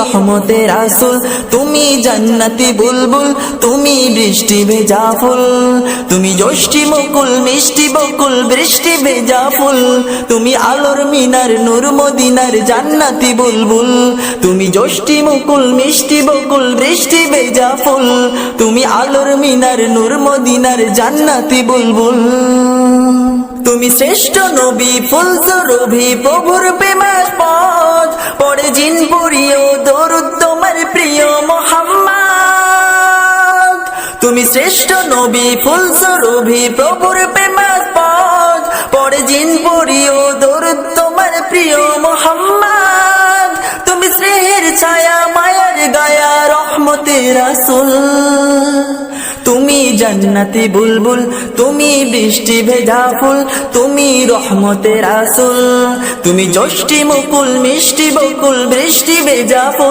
রহমতের রাসূল, তুমি জান্নাতি বুলবুল, তুমি বৃষ্টি ভেজা ফুল, তুমি যষ্টি মুকুল মিষ্টি বকুল বৃষ্টি ভেজা ফুল, তুমি আলোর মিনার নূর মদিনার জান্নাতি বুলবুল, তুমি যষ্টি মুকুল মিষ্টি বকুল বৃষ্টি ভেজা ফুল, তুমি আলোর মিনার নূর মদিনার জান্নাতি বুলবুল। তুমি শ্রেষ্ঠ নবী ফুল সুরভি প্রভুর প্রেমাস্পদ, পড়ে জিন পুরিও দরুদ তোমার প্রিয় মুহাম্মদ। তুমি শ্রেষ্ঠ নবী ফুল সুরভি প্রভুর প্রেমাস্পদ, পড়ে জিন পুরিও দরুদ তোমার প্রিয় মুহাম্মদ। তুমি স্নেহের ছায়া মায়ার গায়া রহমতের রাসূল, তুমি জান্নাতি বুলবুল, তুমি বৃষ্টি ভেজা ফুল, তুমি রহমতের রাসূল, তুমি যষ্টি মুকুল মিষ্টি বকুল বৃষ্টি ভেজা ফুল।